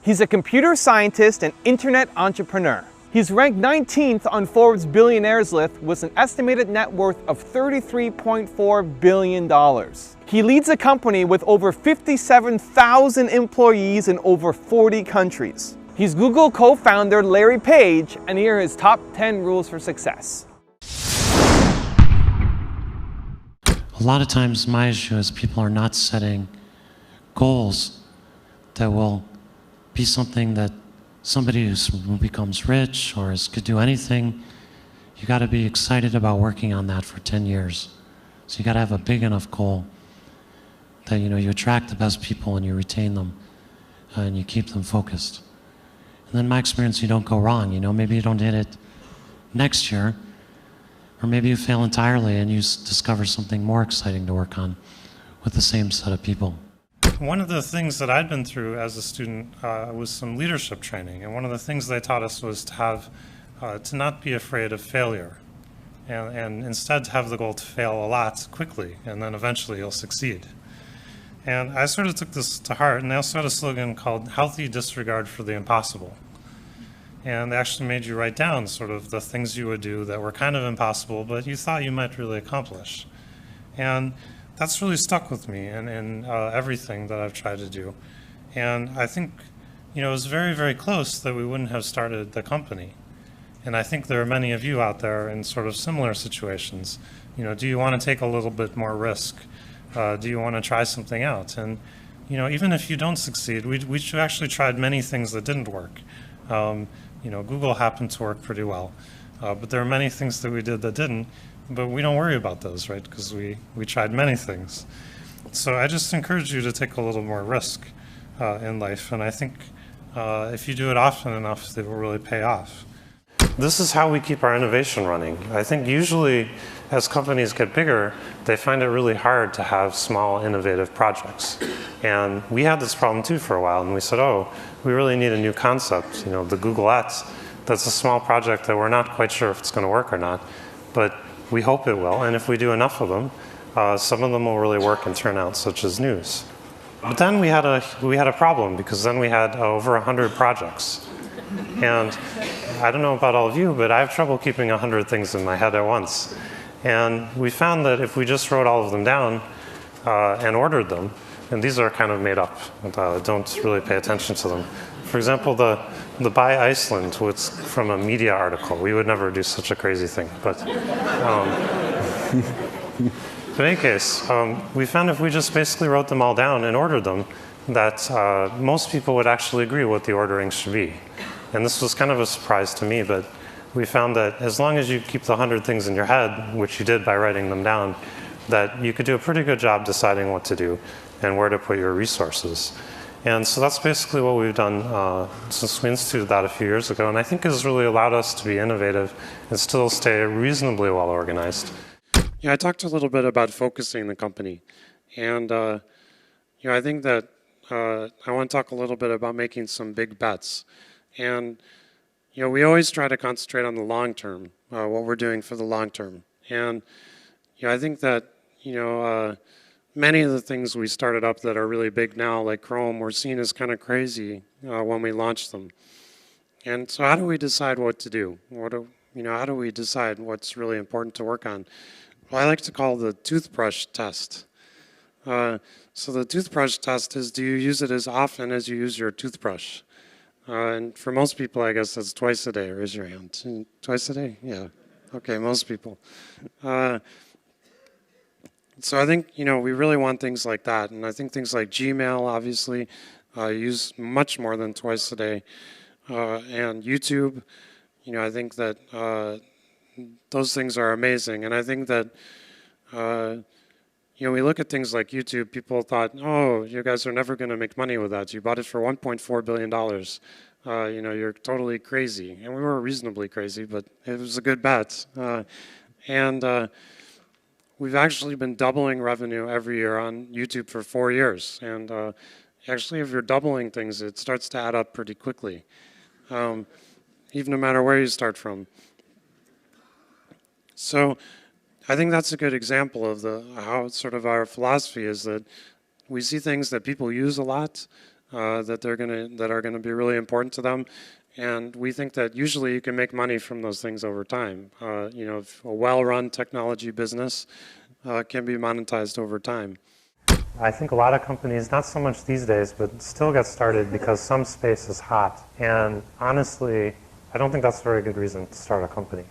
He's a computer scientist and internet entrepreneur. He's ranked 19th on Forbes Billionaires list with an estimated net worth of $33.4 billion. He leads a company with over 57,000 employees in over 40 countries. He's Google co-founder Larry Page, and here are his top 10 rules for success. A lot of times my issue is people are not setting goals that will be something that somebody who becomes rich or could do anything. You got to be excited about working on that for 10 years. So you got to have a big enough goal that you attract the best people and you retain them and you keep them focused. And then in my experience, you don't go wrong. Maybe you don't hit it next year, or maybe you fail entirely and you discover something more exciting to work on with the same set of people. One of the things that I'd been through as a student was some leadership training, and one of the things they taught us was to not be afraid of failure, and instead to have the goal to fail a lot quickly, and then eventually you'll succeed. And I sort of took this to heart, and they also had a slogan called "Healthy Disregard for the Impossible." And they actually made you write down sort of the things you would do that were kind of impossible, but you thought you might really accomplish. And that's really stuck with me in everything that I've tried to do. And I think, it was very, very close that we wouldn't have started the company. And I think there are many of you out there in sort of similar situations. Do you want to take a little bit more risk? Do you want to try something out? And, even if you don't succeed, we actually tried many things that didn't work. Google happened to work pretty well, but there are many things that we did that didn't, but we don't worry about those, right? Because we tried many things. So I just encourage you to take a little more risk in life, and I think if you do it often enough, it will really pay off. This is how we keep our innovation running. I think usually as companies get bigger, they find it really hard to have small, innovative projects. And we had this problem too for a while, and we said, oh, we really need a new concept, the Google Ads. That's a small project that we're not quite sure if it's going to work or not, but we hope it will, and if we do enough of them, some of them will really work and turn out, such as news. But then we had a problem, because then we had over 100 projects. And I don't know about all of you, but I have trouble keeping 100 things in my head at once. And we found that if we just wrote all of them down and ordered them, and these are kind of made up, don't really pay attention to them. For example, the Buy Iceland was from a media article. We would never do such a crazy thing. But in any case, we found if we just basically wrote them all down and ordered them, that most people would actually agree what the ordering should be. And this was kind of a surprise to me, but we found that as long as you keep the 100 things in your head, which you did by writing them down, that you could do a pretty good job deciding what to do and where to put your resources. And so that's basically what we've done since we instituted that a few years ago, and I think has really allowed us to be innovative and still stay reasonably well organized. Yeah, I talked a little bit about focusing the company, and I think that I want to talk a little bit about making some big bets. And we always try to concentrate on the long term, what we're doing for the long term. And I think that many of the things we started up that are really big now, like Chrome, were seen as kind of crazy when we launched them. And so how do we decide what to do? How do we decide what's really important to work on? Well, I like to call the toothbrush test. So the toothbrush test is, do you use it as often as you use your toothbrush? And for most people, I guess that's twice a day. Raise your hand. Twice a day? Yeah. Okay, most people. So I think, we really want things like that. And I think things like Gmail, obviously, use much more than twice a day. And YouTube, I think that those things are amazing. And I think that, we look at things like YouTube, people thought, oh, you guys are never going to make money with that. You bought it for $1.4 billion. You're totally crazy. And we were reasonably crazy, but it was a good bet. We've actually been doubling revenue every year on YouTube for 4 years. And actually, if you're doubling things, it starts to add up pretty quickly, even no matter where you start from. So I think that's a good example of how sort of our philosophy is that we see things that people use a lot, that are gonna be really important to them. And we think that usually you can make money from those things over time. You know, if a well-run technology business can be monetized over time. I think a lot of companies, not so much these days, but still get started because some space is hot. And honestly, I don't think that's a very good reason to start a company.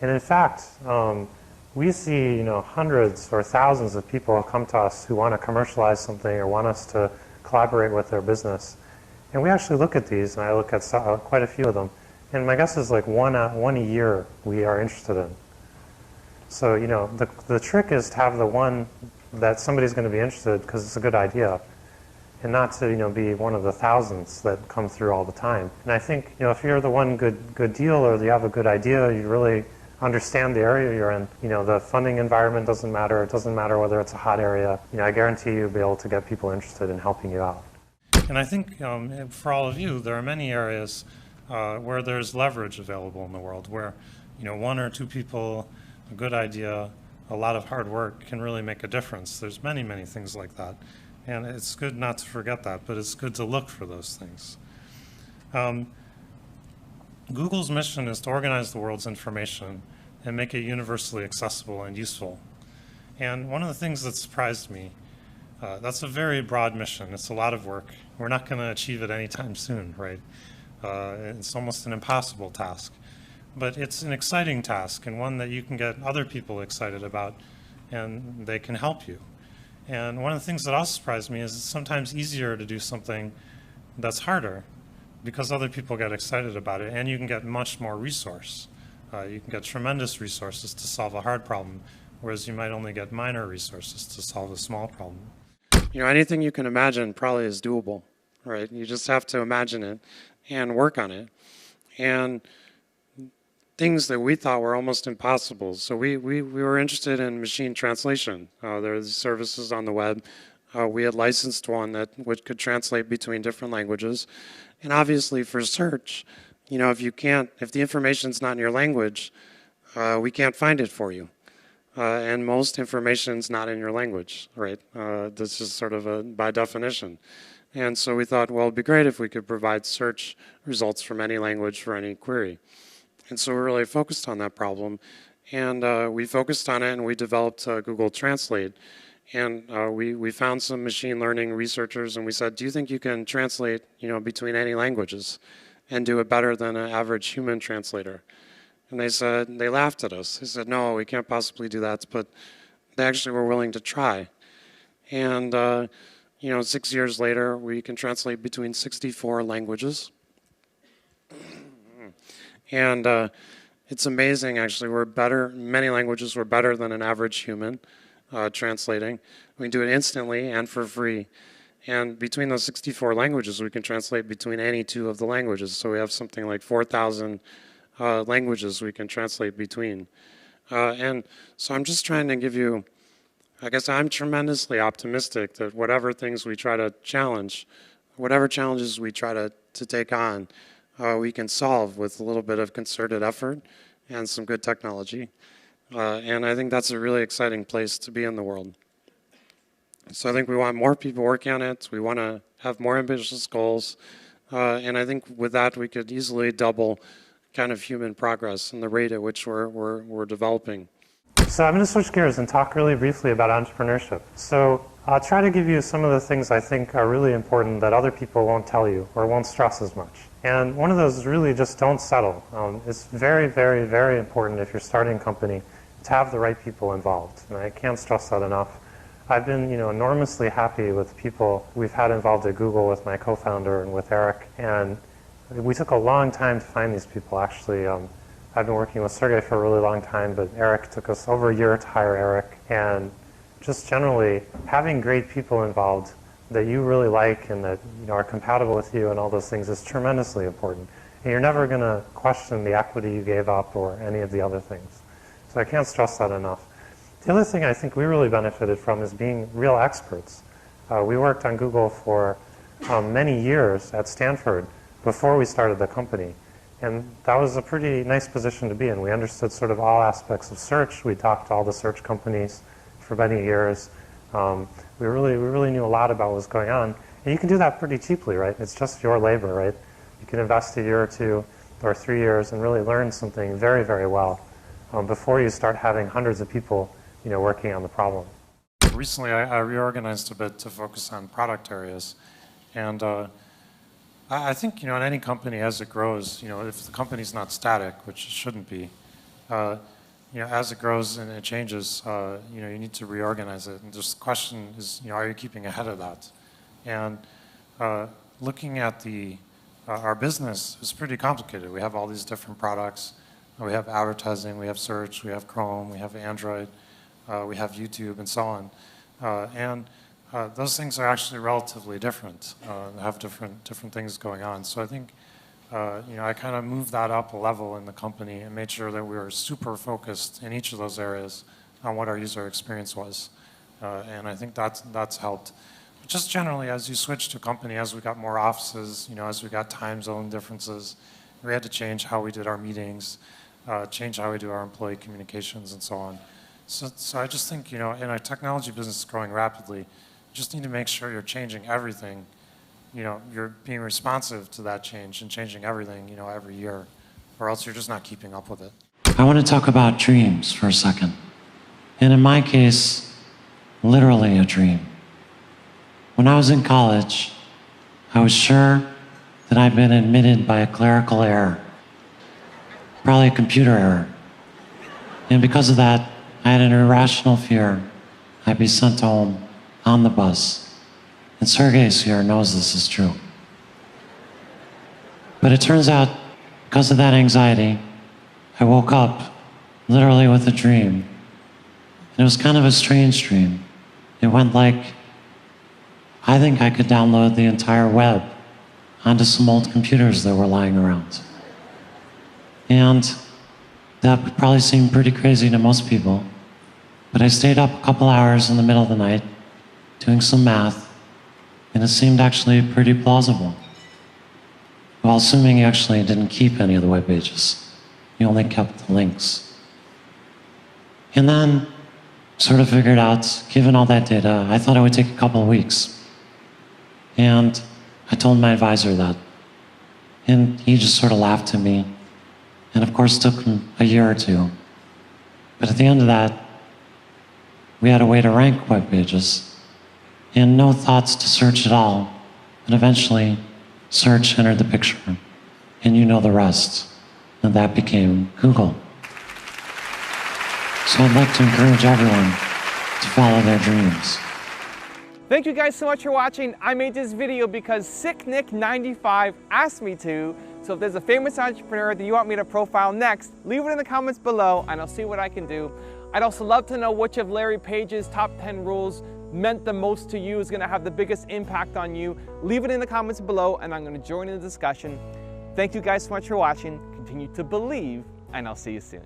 And in fact, we see, you know, hundreds or thousands of people come to us who want to commercialize something or want us to collaborate with their business. And we actually look at these, and I look at quite a few of them. And my guess is like one a year we are interested in. So, you know, the trick is to have the one that somebody's going to be interested because it's a good idea, and not to, you know, be one of the thousands that come through all the time. And I think, you know, if you're the one good deal or you have a good idea, you really understand the area you're in. You know, the funding environment doesn't matter. It doesn't matter whether it's a hot area. You know, I guarantee you'll be able to get people interested in helping you out. And I think for all of you, there are many areas where there's leverage available in the world, where, you know, one or two people, a good idea, a lot of hard work can really make a difference. There's many, many things like that. And it's good not to forget that, but it's good to look for those things. Google's mission is to organize the world's information and make it universally accessible and useful. And one of the things that surprised me, that's a very broad mission. It's a lot of work. We're not going to achieve it anytime soon, right? It's almost an impossible task. But it's an exciting task and one that you can get other people excited about, and they can help you. And one of the things that also surprised me is it's sometimes easier to do something that's harder because other people get excited about it, and you can get much more resource. You can get tremendous resources to solve a hard problem, whereas you might only get minor resources to solve a small problem. You know, anything you can imagine probably is doable, right? You just have to imagine it and work on it. And things that we thought were almost impossible. So we were interested in machine translation. There are services on the web. We had licensed one which could translate between different languages. And obviously for search, you know, if the information's not in your language, we can't find it for you. And most information's not in your language, right? This is sort of by definition. And so we thought, well, it'd be great if we could provide search results from any language for any query. And so we're really focused on that problem. And we focused on it, and we developed Google Translate. And we found some machine learning researchers, and we said, do you think you can translate, you know, between any languages and do it better than an average human translator? And they laughed at us. They said, no, we can't possibly do that. But they actually were willing to try. And, you know, 6 years later, we can translate between 64 languages. And it's amazing, actually. We're better, many languages we're better than an average human translating. We can do it instantly and for free. And between those 64 languages, we can translate between any two of the languages. So we have something like 4,000 languages we can translate between. And so I'm just trying to give you, I guess I'm tremendously optimistic that whatever things we try to challenge, whatever challenges we try to take on, we can solve with a little bit of concerted effort and some good technology. And I think that's a really exciting place to be in the world. So I think we want more people working on it. We want to have more ambitious goals. And I think with that, we could easily double kind of human progress and the rate at which we're developing. So I'm going to switch gears and talk really briefly about entrepreneurship. So I'll try to give you some of the things I think are really important that other people won't tell you or won't stress as much. And one of those is really just don't settle. It's very, very, very important if you're starting a company to have the right people involved. And I can't stress that enough. I've been, you know, enormously happy with people we've had involved at Google with my co-founder and with Eric. And we took a long time to find these people, actually. I've been working with Sergey for a really long time, but Eric took us over a year to hire Eric. And just generally, having great people involved that you really like and that, you know, are compatible with you and all those things is tremendously important. And you're never going to question the equity you gave up or any of the other things. So I can't stress that enough. The other thing I think we really benefited from is being real experts. We worked on Google for many years at Stanford before we started the company. And that was a pretty nice position to be in. We understood sort of all aspects of search. We talked to all the search companies for many years. We really knew a lot about what was going on. And you can do that pretty cheaply, right? It's just your labor, right? You can invest a year or 2 or 3 years and really learn something very, very well before you start having hundreds of people, working on the problem. Recently, I reorganized a bit to focus on product areas. And I think, in any company as it grows, if the company's not static, which it shouldn't be, as it grows and it changes, you need to reorganize it. And just the question is, are you keeping ahead of that? And looking at our business is pretty complicated. We have all these different products. We have advertising, we have search, we have Chrome, we have Android, we have YouTube, and so on. And those things are actually relatively different. They have different things going on. So I think, I kind of moved that up a level in the company and made sure that we were super focused in each of those areas on what our user experience was. And I think that's helped. But just generally, as you switch to a company, as we got more offices, as we got time zone differences, we had to change how we did our meetings, change how we do our employee communications, and so on. So I just think, in a technology business growing rapidly, you just need to make sure you're changing everything. You're being responsive to that change and changing everything, every year, or else you're just not keeping up with it. I want to talk about dreams for a second. And in my case, literally a dream. When I was in college, I was sure that I'd been admitted by a clerical error, probably a computer error. And because of that, I had an irrational fear I'd be sent home on the bus. And Sergey here knows this is true. But it turns out, because of that anxiety, I woke up literally with a dream. And it was kind of a strange dream. It went like, I think I could download the entire web onto some old computers that were lying around. And that would probably seem pretty crazy to most people. But I stayed up a couple hours in the middle of the night doing some math, and it seemed actually pretty plausible. Well, assuming you actually didn't keep any of the web pages. You only kept the links. And then, sort of figured out, given all that data, I thought it would take a couple of weeks. And I told my advisor that. And he just sort of laughed at me. And of course, it took him a year or 2. But at the end of that, we had a way to rank web pages. And no thoughts to search at all. And eventually, search entered the picture. And you know the rest. And that became Google. So I'd like to encourage everyone to follow their dreams. Thank you guys so much for watching. I made this video because SickNick95 asked me to. So if there's a famous entrepreneur that you want me to profile next, leave it in the comments below and I'll see what I can do. I'd also love to know which of Larry Page's top 10 rules meant the most to you, is going to have the biggest impact on you. Leave it in the comments below and I'm going to join in the discussion. Thank you guys so much for watching. Continue to believe and I'll see you soon.